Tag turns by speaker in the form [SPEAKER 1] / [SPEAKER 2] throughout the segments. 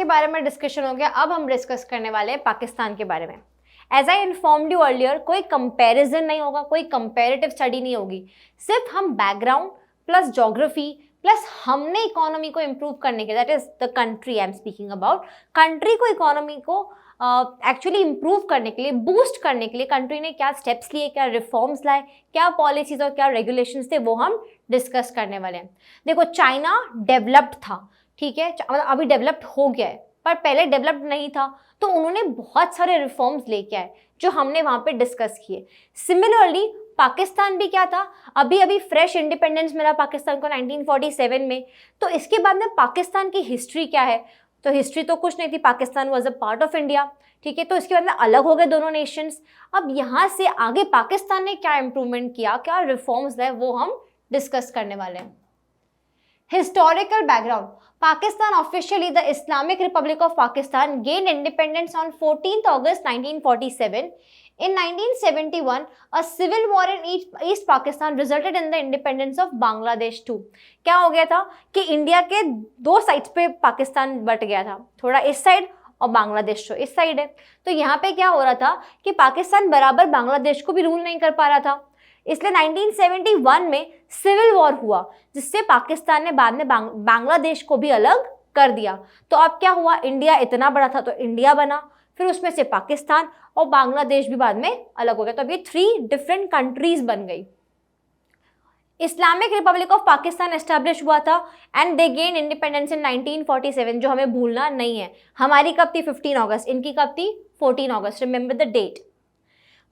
[SPEAKER 1] बारे में डिस्कशन हो गया, अब हम डिस्कस करने वाले हैं पाकिस्तान के बारे में। As I informed you earlier, कोई कंपैरिजन नहीं होगा, कोई कंपैरेटिव स्टडी नहीं होगी, सिर्फ हम बैकग्राउंड प्लस ज्योग्राफी प्लस हमने इकोनॉमी को इम्प्रूव करने के, that is the country I am speaking about, country को इकोनॉमी को एक्चुअली इम्प्रूव करने के लिए, बूस्ट करने के लिए कंट्री ने क्या स्टेप्स लिए, क्या रिफॉर्म्स लाए, क्या पॉलिसीज और क्या रेगुलेशंस थे, वो हम डिस्कस करने वाले हैं। देखो, चाइना डेवलप्ड था, ठीक है, मतलब अभी डेवलप्ड हो गया है, पर पहले डेवलप्ड नहीं था, तो उन्होंने बहुत सारे रिफॉर्म्स लेके आए जो हमने वहाँ पे डिस्कस किए। सिमिलरली पाकिस्तान भी क्या था, अभी अभी फ्रेश इंडिपेंडेंस मिला पाकिस्तान को 1947 में, तो इसके बाद में पाकिस्तान की हिस्ट्री क्या है, तो हिस्ट्री तो कुछ नहीं थी, Pakistan was a part of India, ठीक है, तो इसके बाद में अलग हो गए दोनों नेशंस। अब यहाँ से आगे पाकिस्तान ने क्या इंप्रूवमेंट किया, क्या रिफॉर्म्स लाए, वो हम डिस्कस करने वाले हैं। Historical background, Pakistan officially the Islamic Republic of Pakistan gained independence on 14th August 1947. In 1971, a civil war in East Pakistan resulted in the independence of Bangladesh too. क्या हो गया था कि इंडिया के दो साइड्स पे पाकिस्तान बट गया था, थोड़ा इस साइड और बांग्लादेश जो इस साइड है। तो यहाँ पे क्या हो रहा था कि पाकिस्तान बराबर बांग्लादेश को भी रूल नहीं कर पा रहा था, इसलिए 1971 में सिविल वॉर हुआ, जिससे पाकिस्तान ने बाद में बांग्लादेश को भी अलग कर दिया। तो अब क्या हुआ, इंडिया इतना बड़ा था तो इंडिया बना, फिर उसमें से पाकिस्तान और बांग्लादेश भी बाद में अलग हो गया, तो अब ये 3 डिफरेंट कंट्रीज बन गई। Islamic Republic of Pakistan establish हुआ था and they gain independence in 1947, जो हमें भूलना नहीं है। हमारी कब थी 15 अगस्त, इनकी कब थी 14 अगस्त, remember the date.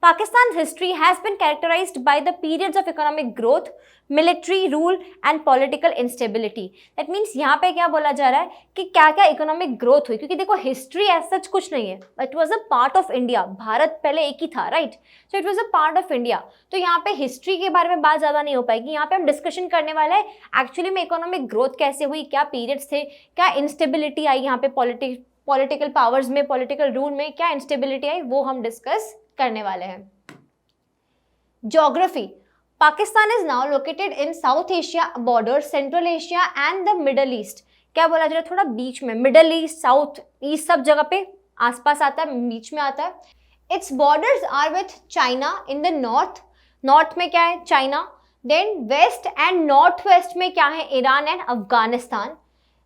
[SPEAKER 1] Pakistan's history has been characterized by the periods of economic growth, military rule and political instability. That means यहाँ पे क्या बोला जा रहा है कि क्या क्या इकोनॉमिक ग्रोथ हुई, क्योंकि देखो हिस्ट्री एज सच कुछ नहीं है, it was a part of India, Bharat पहले एक ही था, right, so it was a part of India. तो यहाँ पे हिस्ट्री के बारे में बात ज़्यादा नहीं हो पाएगी, यहाँ पे हम डिस्कशन करने वाले हैं एक्चुअली में इकोनॉमिक ग्रोथ कैसे हुई, क्या पीरियड्स थे, क्या इंस्टेबिलिटी आई यहाँ पे पॉलिटिकल पावर्स में, पॉलिटिकल रूल में क्या इंस्टेबिलिटी आई, वो हम डिस्कस करने वाले हैं। Geography, Pakistan is now located in south Asia border, central Asia and the middle east. क्या बोला जा रहा है, थोड़ा बीच में, मिडल ईस्ट, साउथ ईस्ट सब जगह पे आसपास आता है, बीच में आता है। Its borders are with China in the north, north में क्या है China, then west and north west में क्या है Iran and Afghanistan,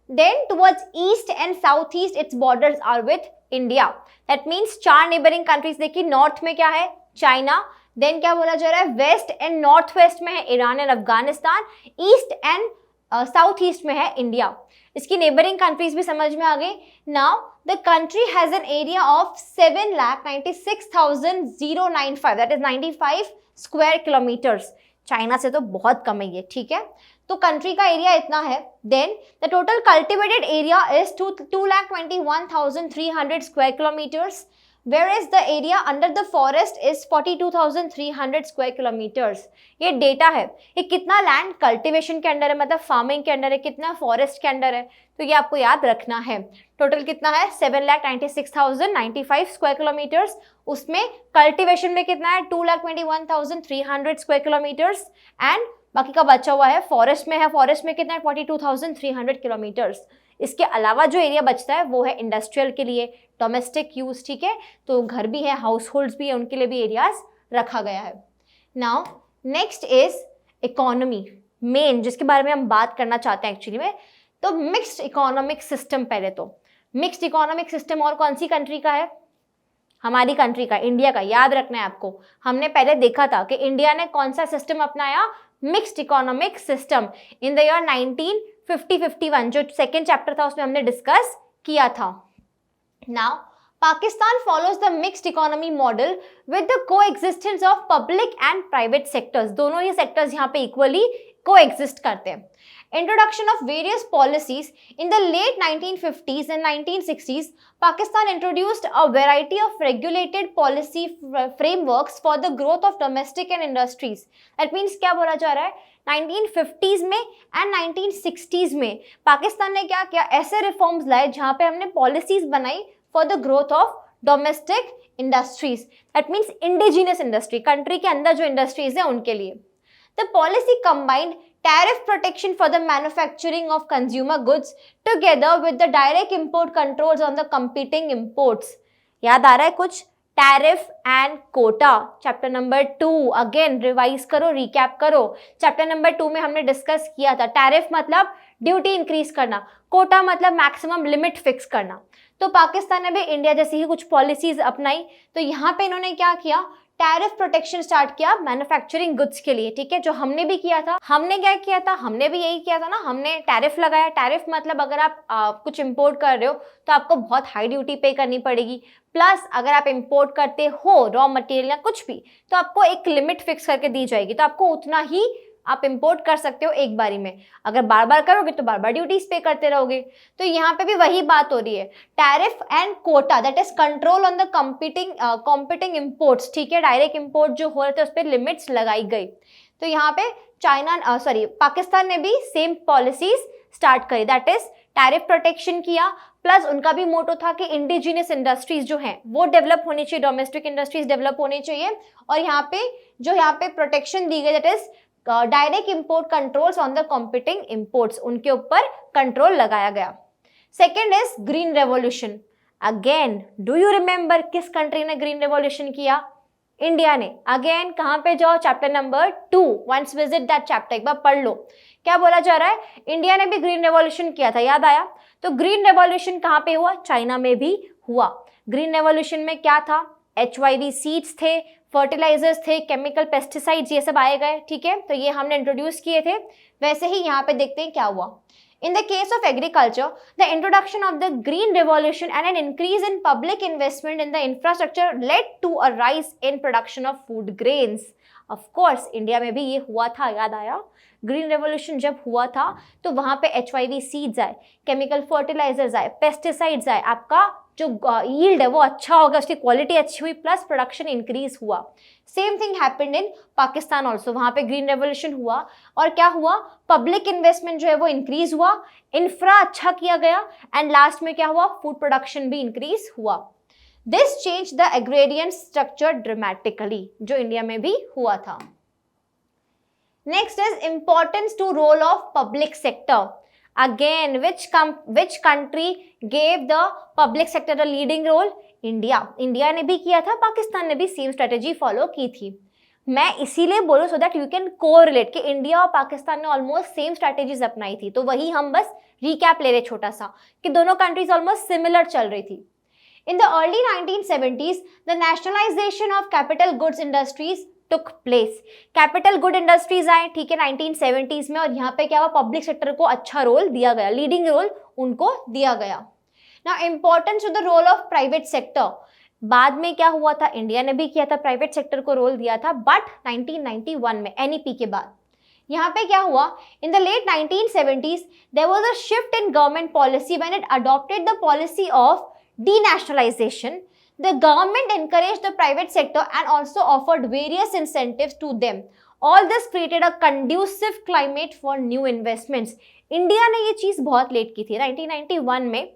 [SPEAKER 1] then towards east and south east its borders are with India. That means 4 neighbouring countries देखिए, north में क्या है चाइना, देन क्या बोला जा रहा है वेस्ट एंड नॉर्थ वेस्ट में है Iran and Afghanistan, east and south east में है इंडिया। इसकी नेबरिंग कंट्रीज भी समझ में आ गई। Now the country has an area of 7,96,095, that is 95 square kilometres. China से तो बहुत कम है ये, ठीक है, तो कंट्री का एरिया इतना है। Then the total cultivated area is 2,21,300 square kilometres, whereas the area under the forest is 42,300 square kilometres. ये डेटा है, ये कितना लैंड कल्टीवेशन के अंडर है, मतलब फार्मिंग के अंडर है, कितना फॉरेस्ट के अंडर है, तो ये आपको याद रखना है। टोटल कितना है 7,96,095 स्क्वायर किलोमीटर्स, उसमें कल्टीवेशन में कितना है 2,21,300 स्क्वायर किलोमीटर्स, एंड बाकी का बचा हुआ है फॉरेस्ट में है, फॉरेस्ट में कितना है 42,300 किलोमीटर्स। इसके अलावा जो एरिया बचता है वो है इंडस्ट्रियल के लिए, डोमेस्टिक यूज, ठीक है, तो घर भी है, हाउस होल्ड्स भी है, उनके लिए भी एरियाज रखा गया है। Now next is economy, main जिसके बारे में हम बात करना चाहते हैं एक्चुअली में, तो मिक्स्ड इकोनॉमिक सिस्टम। पहले तो मिक्स्ड इकोनॉमिक सिस्टम और कौन सी कंट्री का है, हमारी कंट्री का, इंडिया का। याद रखना है आपको, हमने पहले देखा था कि इंडिया ने कौन सा सिस्टम अपनाया, mixed economic system, in the year 1950-51, जो सेकेंड चैप्टर था उसमें हमने डिस्कस किया था। Now Pakistan follows the mixed economy model with the coexistence of public and private sectors, दोनों ही सेक्टर्स यहाँ पे इक्वली कोएग्जिस्ट करते हैं। Introduction of various policies in the late 1950s and 1960s, Pakistan introduced a variety of regulated policy frameworks for the growth of domestic and industries. That means क्या बोला जा रहा है 1950s में and 1960s में पाकिस्तान ने क्या किया, ऐसे रिफॉर्म्स लाए जहाँ पे हमने पॉलिसीज बनाई for the growth of domestic industries, that means indigenous industry, country के अंदर जो इंडस्ट्रीज है उनके लिए। The policy combined tariff protection for the manufacturing of consumer goods together with the direct import controls on the competing imports. याद आ रहा है कुछ? Tariff and quota, chapter number 2. Again revise करो, रिकैप करो. चैप्टर नंबर 2 में हमने discuss किया था. टैरिफ मतलब ड्यूटी इंक्रीज करना, कोटा मतलब मैक्सिमम लिमिट फिक्स करना. तो पाकिस्तान ने भी इंडिया जैसी ही कुछ पॉलिसीज अपनाई. तो यहाँ पे इन्होंने क्या किया? टैरिफ प्रोटेक्शन स्टार्ट किया मैन्युफैक्चरिंग गुड्स के लिए. ठीक है, जो हमने भी किया था. हमने क्या किया था? हमने भी यही किया था ना. हमने टैरिफ लगाया. टैरिफ मतलब अगर आप कुछ इंपोर्ट कर रहे हो तो आपको बहुत हाई ड्यूटी पे करनी पड़ेगी. प्लस अगर आप इंपोर्ट करते हो रॉ मटेरियल या कुछ भी, तो आपको एक लिमिट फिक्स करके दी जाएगी. तो आपको उतना ही आप इंपोर्ट कर सकते हो एक बारी में. अगर बार बार करोगे तो बार बार ड्यूटीज पे करते रहोगे. तो यहाँ पे भी वही बात हो रही है. Tariff and quota, that is control on the competing imports. ठीक है, डायरेक्ट इंपोर्ट जो हो रहे थे उस पर लिमिट्स लगाई गई. तो यहाँ पे पाकिस्तान ने भी सेम पॉलिसीज स्टार्ट करी. दैट इज टैरिफ प्रोटेक्शन किया. प्लस उनका भी मोटो था कि इंडिजिनियस इंडस्ट्रीज जो हैं वो डेवलप होनी चाहिए, डोमेस्टिक इंडस्ट्रीज डेवलप होनी चाहिए. और यहाँ पे प्रोटेक्शन दी गई, that is direct import controls on the competing imports, उनके ऊपर कंट्रोल लगाया गया. Second is green revolution. Again do you remember किस कंट्री ने ग्रीन रेवोल्यूशन किया? इंडिया ने. अगेन कहाँ पे जाओ? Chapter number 2. Once visit that chapter, एक बार पढ़ लो. क्या बोला जा रहा है? इंडिया ने भी ग्रीन रेवोल्यूशन किया था, याद आया? तो ग्रीन रेवोल्यूशन कहाँ पे हुआ? चाइना में भी हुआ. ग्रीन रेवोल्यूशन में क्या था? HYV सीड्स थे, फर्टिलाइजर्स थे, केमिकल पेस्टिसाइड्स, ये सब आए गए. ठीक है, तो ये हमने इंट्रोड्यूस किए थे. वैसे ही यहाँ पे देखते हैं क्या हुआ. In the case of agriculture, the introduction of the green revolution and an increase in public investment in the infrastructure led to a rise in production of food grains. Of course, India में भी ये हुआ था, याद आया? Green revolution जब हुआ था तो वहाँ पे HYV सीड्स आए, केमिकल फर्टिलाइजर्स आए, पेस्टिसाइड्स आए. आपका जो यील्ड है वो अच्छा होगा, उसकी क्वालिटी अच्छी हुई, प्लस प्रोडक्शन इंक्रीज हुआ. Same thing happened in Pakistan also. वहाँ पे ग्रीन रेवोल्यूशन हुआ और क्या हुआ? पब्लिक इन्वेस्टमेंट जो है वो इंक्रीज हुआ, इंफ्रा अच्छा किया गया, एंड लास्ट में क्या हुआ? फूड प्रोडक्शन भी इंक्रीज हुआ. This change the agrarian structure dramatically, जो इंडिया में भी हुआ था. Next is importance to role of public sector. Again, which country gave the public sector a leading role? India. India ने भी किया था, पाकिस्तान ने भी सेम स्ट्रेटेजी फॉलो की थी. मैं इसीलिए बोलूँ so that you can correlate कि इंडिया और पाकिस्तान ने ऑलमोस्ट सेम स्ट्रेटेजीज अपनाई थी. तो वही हम बस रिकैप ले रहे छोटा सा कि दोनों कंट्रीज ऑलमोस्ट सिमिलर चल रही थी. In the early 1970s, the nationalization of capital goods industries took place. Capital good industries आए, ठीक है, 1970s में. और यहाँ पे क्या हुआ? पब्लिक सेक्टर को अच्छा रोल दिया गया, लीडिंग रोल उनको दिया गया. Now importance to the role of private sector. बाद में क्या हुआ था? इंडिया ने भी किया था, प्राइवेट सेक्टर को रोल दिया था, बट 1991 में NEP के बाद. यहाँ पे क्या हुआ? In the late 1970s there was a shift in government policy when it adopted the policy of denationalization. The government encouraged the private sector and also offered various incentives to them. All this created a conducive climate for new investments. India ने ये चीज़ बहुत late की थी 1991 में,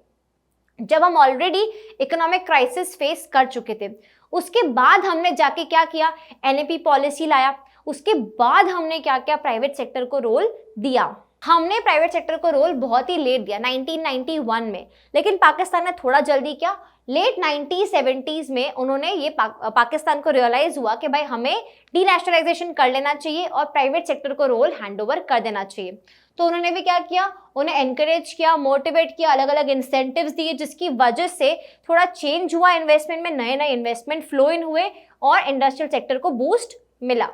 [SPEAKER 1] जब हम already economic crisis face कर चुके थे. उसके बाद हमने जाके क्या किया? NEP पॉलिसी लाया. उसके बाद हमने क्या किया? प्राइवेट सेक्टर को रोल दिया. हमने प्राइवेट सेक्टर को रोल बहुत ही लेट दिया 1991 में, लेकिन पाकिस्तान ने थोड़ा जल्दी क्या? लेट 1970s में उन्होंने ये पाकिस्तान को रियलाइज हुआ कि भाई हमें डीनेशनलाइजेशन कर लेना चाहिए और प्राइवेट सेक्टर को रोल हैंडओवर कर देना चाहिए. तो उन्होंने भी क्या किया? उन्हें एनकरेज किया, मोटिवेट किया, अलग अलग इंसेंटिव्स दिए, जिसकी वजह से थोड़ा चेंज हुआ इन्वेस्टमेंट में, नए नए इन्वेस्टमेंट फ्लो इन हुए और इंडस्ट्रियल सेक्टर को बूस्ट मिला.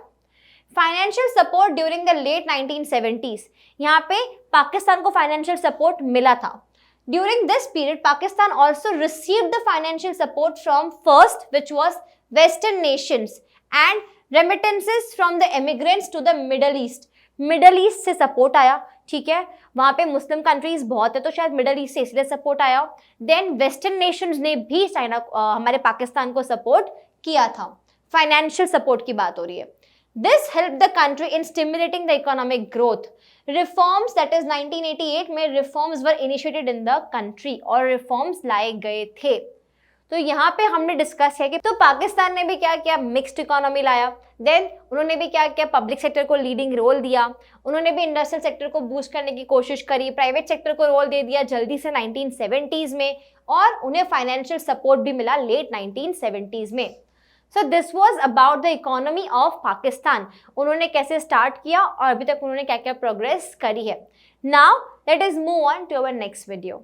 [SPEAKER 1] Financial support during the late 1970s. यहाँ पे पाकिस्तान को फाइनेंशियल सपोर्ट मिला था. During this period Pakistan also received the financial support from first which was western nations and remittances from the immigrants to the middle east. Middle east से support आया, ठीक है, वहाँ पे मुस्लिम कंट्रीज बहुत है तो शायद मिडल ईस्ट से इसलिए सपोर्ट आया. देन वेस्टर्न नेशंस ने भी चाइना हमारे पाकिस्तान को सपोर्ट किया था. फाइनेंशियल सपोर्ट की बात हो रही है. This helped the country in stimulating the economic growth. Reforms, that is 1988 में reforms were initiated in the country और reforms लाए गए थे. तो यहाँ पे हमने डिस्कस किया कि तो पाकिस्तान ने भी क्या किया, मिक्स्ड इकोनॉमी लाया। देन उन्होंने भी क्या किया, पब्लिक सेक्टर को लीडिंग रोल दिया, उन्होंने भी इंडस्ट्रियल सेक्टर को बूस्ट करने की कोशिश करी, प्राइवेट सेक्टर को रोल दे दिया जल्दी से 1970s में, और उन्हें फाइनेंशियल सपोर्ट भी मिला लेट 1970s में। So this was about the economy of Pakistan. उन्होंने कैसे स्टार्ट किया और अभी तक उन्होंने क्या क्या प्रोग्रेस करी है। Now let us move on to our next video.